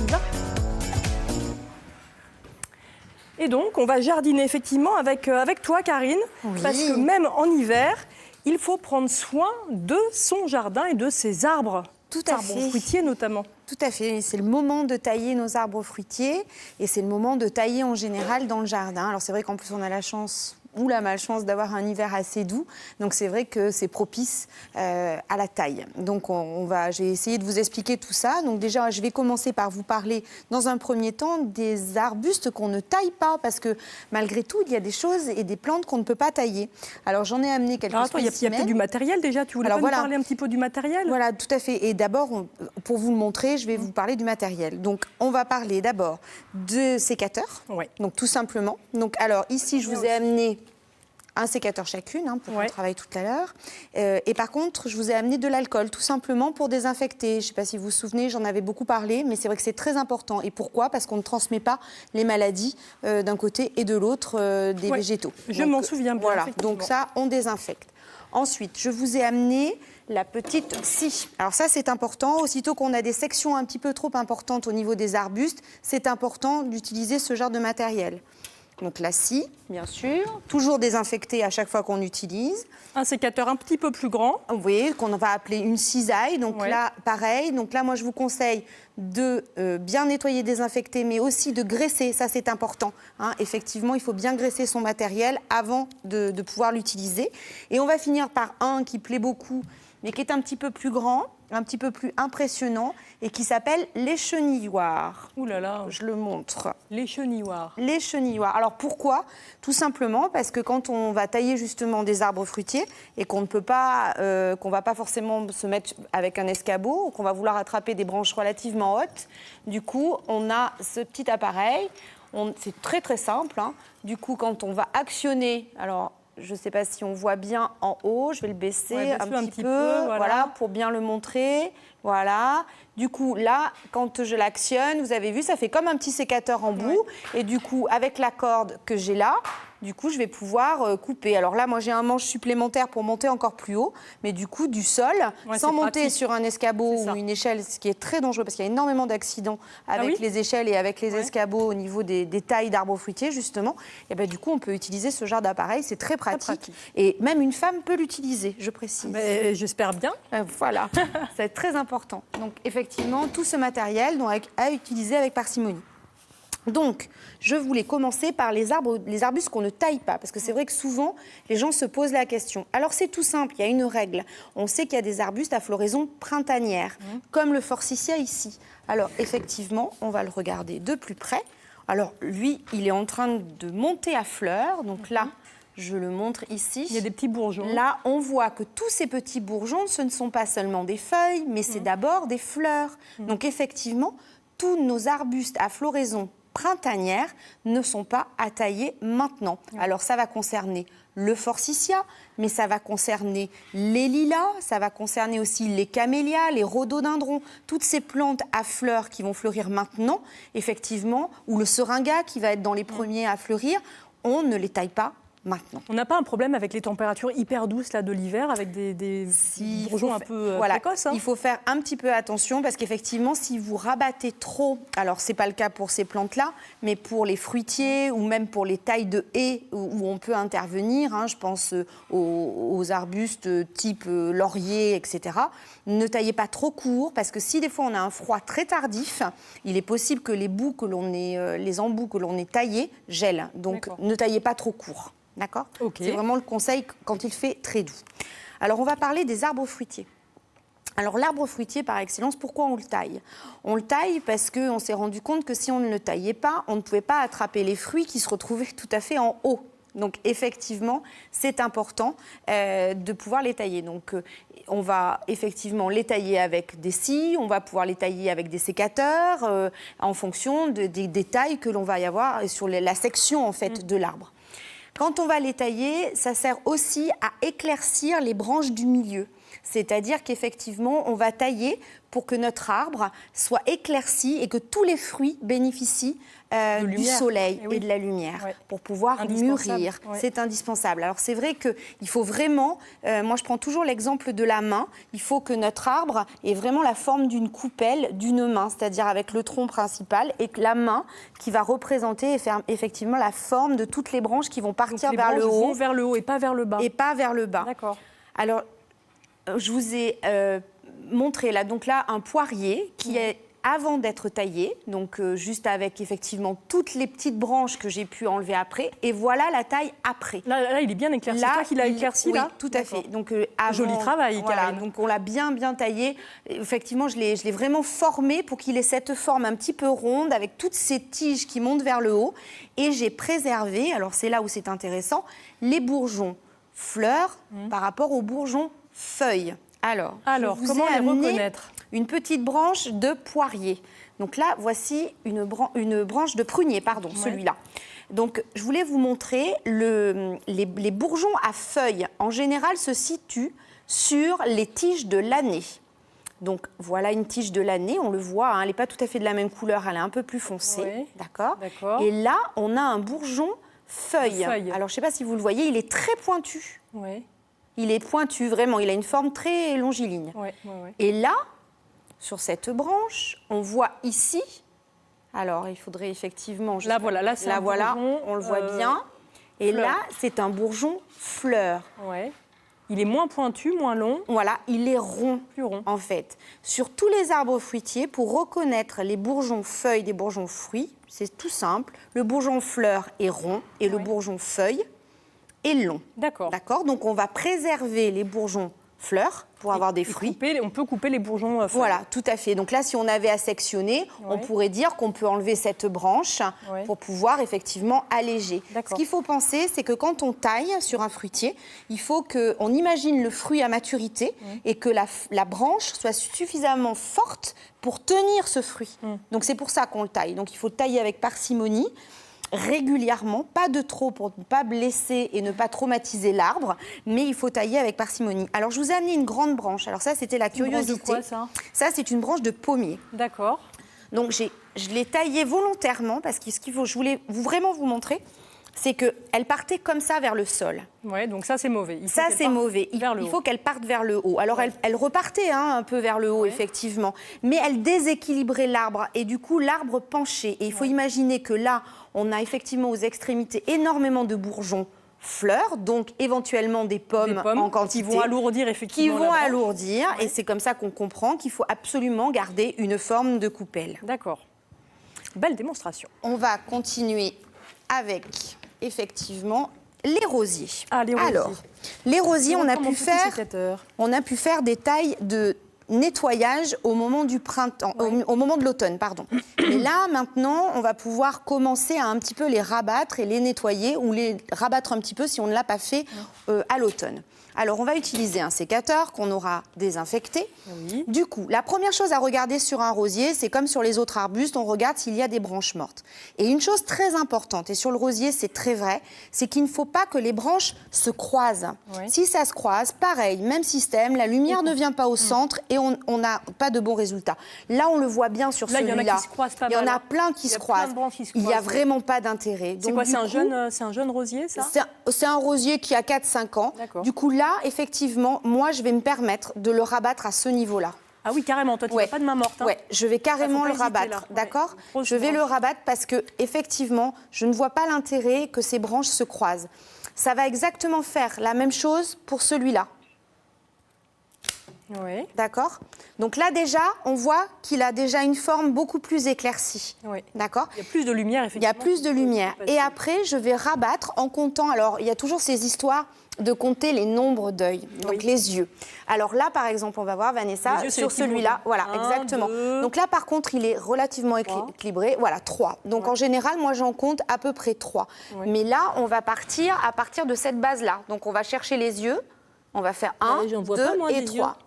y va. Et donc, on va jardiner effectivement avec toi, Karine, parce que même en hiver, il faut prendre soin de son jardin et de ses arbres. Tout à fait. Arbres fruitiers notamment. Tout à fait. C'est le moment de tailler nos arbres fruitiers et c'est le moment de tailler en général dans le jardin. Alors c'est vrai qu'en plus on a la chance ou la malchance d'avoir un hiver assez doux. Donc c'est vrai que c'est propice à la taille. Donc j'ai essayé de vous expliquer tout ça. Donc déjà, je vais commencer par vous parler dans un premier temps des arbustes qu'on ne taille pas parce que malgré tout, il y a des choses et des plantes qu'on ne peut pas tailler. Alors j'en ai amené quelques spécimens. Il y a peut-être du matériel déjà. Tu voulais nous parler un petit peu du matériel? Voilà, tout à fait. Et d'abord, pour vous le montrer, je vais vous parler du matériel. Donc on va parler d'abord de sécateurs. Donc tout simplement. Donc alors ici, je vous ai amené un sécateur chacune, pour qu'on travaille tout à l'heure. Et par contre, je vous ai amené de l'alcool, tout simplement pour désinfecter. Je ne sais pas si vous vous souvenez, j'en avais beaucoup parlé, mais c'est vrai que c'est très important. Et pourquoi? Parce qu'on ne transmet pas les maladies d'un côté et de l'autre des végétaux. Je m'en souviens bien. Voilà, donc ça, on désinfecte. Ensuite, je vous ai amené la petite scie. Alors ça, c'est important. Aussitôt qu'on a des sections un petit peu trop importantes au niveau des arbustes, c'est important d'utiliser ce genre de matériel. Donc la scie, bien sûr, toujours désinfectée à chaque fois qu'on utilise. Un sécateur un petit peu plus grand. Oui, qu'on va appeler une cisaille. Donc là, pareil. Donc là, moi, je vous conseille de bien nettoyer, désinfecter, mais aussi de graisser. Ça, c'est important. Effectivement, il faut bien graisser son matériel avant de pouvoir l'utiliser. Et on va finir par un qui plaît beaucoup, mais qui est un petit peu plus grand, un petit peu plus impressionnant, et qui s'appelle l'échenilloir. Ouh là là. Je le montre. L'échenilloir. L'échenilloir. Alors pourquoi? Tout simplement parce que quand on va tailler justement des arbres fruitiers et qu'on ne peut pas, qu'on va pas forcément se mettre avec un escabeau ou qu'on va vouloir attraper des branches relativement hautes, du coup on a ce petit appareil. C'est très très simple. Du coup, quand on va actionner, alors je ne sais pas si on voit bien en haut, je vais le baisser un petit peu, voilà, pour bien le montrer. Voilà. Du coup, là, quand je l'actionne, vous avez vu, ça fait comme un petit sécateur en bout. Et du coup, avec la corde que j'ai là, du coup, je vais pouvoir couper. Alors là, moi, j'ai un manche supplémentaire pour monter encore plus haut, mais du coup, du sol, sans monter sur un escabeau ou une échelle, ce qui est très dangereux parce qu'il y a énormément d'accidents avec les échelles et avec les escabeaux au niveau des tailles d'arbres fruitiers, justement. Et ben, du coup, on peut utiliser ce genre d'appareil, c'est très pratique. Et même une femme peut l'utiliser, je précise. J'espère bien. Voilà, c'est très important. Donc, effectivement, tout ce matériel à utiliser avec parcimonie. Donc, je voulais commencer par les arbustes qu'on ne taille pas, parce que c'est vrai que souvent, les gens se posent la question. Alors, c'est tout simple, il y a une règle. On sait qu'il y a des arbustes à floraison printanière, comme le forsythia ici. Alors, effectivement, on va le regarder de plus près. Alors, lui, il est en train de monter à fleurs, donc là, je le montre ici. Il y a des petits bourgeons. Là, on voit que tous ces petits bourgeons, ce ne sont pas seulement des feuilles, mais c'est d'abord des fleurs. Donc, effectivement, tous nos arbustes à floraison printanière ne sont pas à tailler maintenant. Alors, ça va concerner le forsythia, mais ça va concerner les lilas, ça va concerner aussi les camélias, les rhododendrons, toutes ces plantes à fleurs qui vont fleurir maintenant, effectivement, ou le seringa qui va être dans les premiers à fleurir, on ne les taille pas maintenant. On n'a pas un problème avec les températures hyper douces là, de l'hiver, avec des bourgeons un peu précoces. Il faut faire un petit peu attention parce qu'effectivement, si vous rabattez trop, alors ce n'est pas le cas pour ces plantes-là, mais pour les fruitiers ou même pour les tailles de haies où on peut intervenir, je pense aux arbustes type laurier, etc., ne taillez pas trop court parce que si des fois on a un froid très tardif, il est possible que les embouts que l'on ait taillés gèlent. Donc ne taillez pas trop court. D'accord ? C'est vraiment le conseil quand il fait très doux. Alors, on va parler des arbres fruitiers. Alors, l'arbre fruitier, par excellence, pourquoi on le taille ? On le taille parce qu'on s'est rendu compte que si on ne le taillait pas, on ne pouvait pas attraper les fruits qui se retrouvaient tout à fait en haut. Donc, effectivement, c'est important de pouvoir les tailler. Donc, on va effectivement les tailler avec des scies, on va pouvoir les tailler avec des sécateurs, en fonction des tailles que l'on va y avoir sur la section, en fait, de l'arbre. Quand on va les tailler, ça sert aussi à éclaircir les branches du milieu. C'est-à-dire qu'effectivement, on va tailler pour que notre arbre soit éclairci et que tous les fruits bénéficient du soleil et de la lumière pour pouvoir mûrir. Ouais. C'est indispensable. Alors c'est vrai qu'il faut vraiment, moi je prends toujours l'exemple de la main, il faut que notre arbre ait vraiment la forme d'une coupelle, d'une main, c'est-à-dire avec le tronc principal et que la main qui va représenter et faire effectivement la forme de toutes les branches qui vont partir vers le haut. Vont vers le haut et pas vers le bas. Et pas vers le bas. D'accord. Alors, je vous ai montré là, donc là, un poirier qui est avant d'être taillé, donc juste avec effectivement toutes les petites branches que j'ai pu enlever après, et voilà la taille après. Là il est bien éclairci. C'est toi qui l'as éclairci, là ? Oui, tout à fait. Donc, avant, joli travail, voilà, Karine. donc on l'a bien taillé. Effectivement, je l'ai vraiment formé pour qu'il ait cette forme un petit peu ronde, avec toutes ces tiges qui montent vers le haut. Et j'ai préservé, alors c'est là où c'est intéressant, les bourgeons fleurs par rapport aux bourgeons feuilles. Alors je vous comment ai les amené reconnaître ? Une petite branche de poirier. Donc là, voici une branche de prunier, pardon, celui-là. Donc, je voulais vous montrer les bourgeons à feuilles. En général, se situent sur les tiges de l'année. Donc, voilà une tige de l'année. On le voit, hein, elle n'est pas tout à fait de la même couleur. Elle est un peu plus foncée. Oui. D'accord. D'accord. Et là, on a un bourgeon feuille. Alors, je ne sais pas si vous le voyez, il est très pointu. Oui. Il est pointu, vraiment. Il a une forme très longiligne. Oui. Et là, sur cette branche, on voit ici, alors il faudrait effectivement... Là, voilà, c'est un bourgeon, on le voit bien. Et fleur. là, c'est un bourgeon fleur. Ouais. Il est moins pointu, moins long. Voilà, il est rond, Plus rond. en fait. Sur tous les arbres fruitiers, pour reconnaître les bourgeons feuilles des bourgeons fruits, c'est tout simple. Le bourgeon fleur est rond et le bourgeon feuille est long. D'accord. D'accord. Donc on va préserver les bourgeons fleurs pour avoir des fruits. On peut couper les bourgeons feuilles. Voilà, tout à fait. Donc là, si on avait à sectionner, on pourrait dire qu'on peut enlever cette branche pour pouvoir effectivement alléger. Ce qu'il faut penser, c'est que quand on taille sur un fruitier, il faut qu'on imagine le fruit à maturité et que la branche soit suffisamment forte pour tenir ce fruit. Donc c'est pour ça qu'on le taille. Donc il faut tailler avec parcimonie, régulièrement, pas de trop pour ne pas blesser et ne pas traumatiser l'arbre, mais il faut tailler avec parcimonie. Alors, je vous ai amené une grande branche. Alors ça, c'était la curiosité. Une branche de quoi, ça ? Ça, c'est une branche de pommier. D'accord. Donc, je l'ai taillée volontairement parce que ce qu'il faut, je voulais vraiment vous montrer, c'est qu'elle partait comme ça vers le sol. Ouais, donc ça, c'est mauvais. Ça, c'est mauvais. Il faut qu'elle parte vers le haut. Alors, elle repartait un peu vers le haut, effectivement. Mais elle déséquilibrait l'arbre. Et du coup, l'arbre penchait. Et il faut imaginer que là, on a effectivement aux extrémités énormément de bourgeons fleurs, donc éventuellement des pommes en quantité. Qui vont alourdir, effectivement. Qui vont alourdir. Et c'est comme ça qu'on comprend qu'il faut absolument garder une forme de coupelle. D'accord. Belle démonstration. On va continuer avec, effectivement, les rosiers. Ah, les rosiers. Alors, les rosiers, on a pu faire des tailles de nettoyage au moment du printemps, au moment de l'automne, pardon. Et là, maintenant, on va pouvoir commencer à un petit peu les rabattre et les nettoyer ou les rabattre un petit peu si on ne l'a pas fait à l'automne. Alors, on va utiliser un sécateur qu'on aura désinfecté. Oui. Du coup, la première chose à regarder sur un rosier, c'est comme sur les autres arbustes, on regarde s'il y a des branches mortes. Et une chose très importante, et sur le rosier, c'est très vrai, c'est qu'il ne faut pas que les branches se croisent. Oui. Si ça se croise, pareil, même système, la lumière ne vient pas au centre et on n'a pas de bons résultats. Là, on le voit bien sur celui-là. Il y en a qui se croisent pas mal. Il y en a plein qui se croisent. Il n'y a vraiment pas d'intérêt. C'est quoi, c'est un jeune rosier, ça ? C'est un rosier qui a 4-5 ans. Du coup, là, effectivement, moi, je vais me permettre de le rabattre à ce niveau-là. Ah oui, carrément. Toi, tu n'as pas de main morte. Oui, je vais carrément le rabattre, d'accord ? Je vais le rabattre parce que, effectivement, je ne vois pas l'intérêt que ces branches se croisent. Ça va exactement faire la même chose pour celui-là. Oui. D'accord ? Donc là, déjà, on voit qu'il a déjà une forme beaucoup plus éclaircie. Oui. D'accord ? Il y a plus de lumière, effectivement. Il y a plus de lumière. Et après, je vais rabattre en comptant. Alors, il y a toujours ces histoires de compter les nombres d'œils, donc les yeux. Alors là, par exemple, on va voir, Vanessa, sur celui-là. Voilà, exactement. 2. Donc là, par contre, il est relativement équilibré. Voilà, 3. Donc en général, moi, j'en compte à peu près 3. Mais là, on va partir à partir de cette base-là. Donc on va chercher les yeux. On va faire 1, 2 et 3.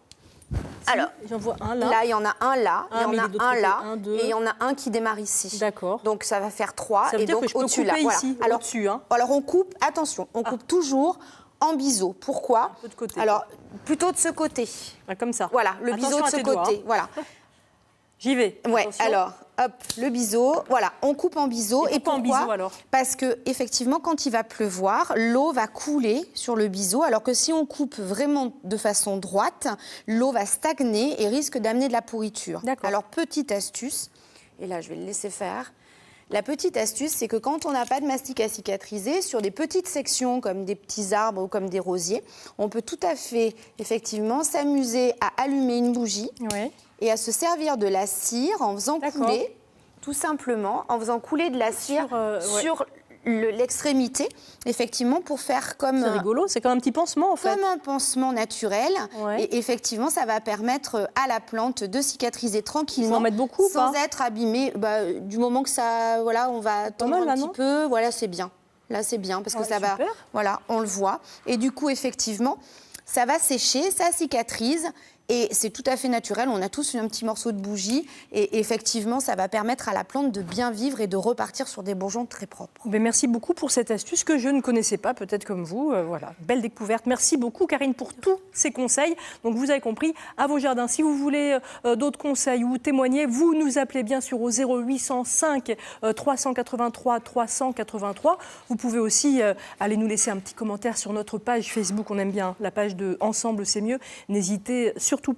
Alors, j'en vois un là. Là, il y en a un là, il y en a un là, et il y en a un qui démarre ici. D'accord. Donc, ça va faire 3. Ça veut et dire donc, que je peux au-dessus couper là. ici, Alors, au-dessus. Hein. Alors, on coupe, attention, on coupe toujours en biseau. Pourquoi? Un peu de côté. Alors, plutôt de ce côté. Ah, comme ça. Voilà, le Attention biseau de à ce tes doigts, côté. hein. Voilà. J'y vais. Ouais, Attention. alors, hop, le biseau. Voilà, on coupe en biseau. Et pourquoi en biseau, alors? Parce que effectivement, quand il va pleuvoir, l'eau va couler sur le biseau, alors que si on coupe vraiment de façon droite, l'eau va stagner et risque d'amener de la pourriture. D'accord. Alors, petite astuce, et là, je vais le laisser faire. La petite astuce, c'est que quand on n'a pas de mastic à cicatriser, sur des petites sections comme des petits arbres ou comme des rosiers, on peut tout à fait, effectivement, s'amuser à allumer une bougie Ouais. et à se servir de la cire en faisant couler, tout simplement, en faisant couler de la cire sur l'extrémité, effectivement, pour faire comme... C'est rigolo, c'est comme un petit pansement en fait. Comme un pansement naturel. Ouais. Et effectivement, ça va permettre à la plante de cicatriser tranquillement. Faut en mettre beaucoup ou sans pas être abîmée. Du moment que ça, voilà, on va tendre mal, là, un petit non peu. Voilà, c'est bien. Là, c'est bien parce que ça va. Super. Voilà, on le voit. Et du coup, effectivement, ça va sécher, ça cicatrise. Et c'est tout à fait naturel. On a tous un petit morceau de bougie. Et effectivement, ça va permettre à la plante de bien vivre et de repartir sur des bourgeons très propres. Ben, merci beaucoup pour cette astuce que je ne connaissais pas, peut-être comme vous. Voilà, belle découverte. Merci beaucoup, Karine, pour tous ces conseils. Donc, vous avez compris, à vos jardins, si vous voulez d'autres conseils ou témoigner, vous nous appelez bien sûr au 0805 383 383. Vous pouvez aussi aller nous laisser un petit commentaire sur notre page Facebook. On aime bien la page de Ensemble, c'est mieux. N'hésitez surtout pas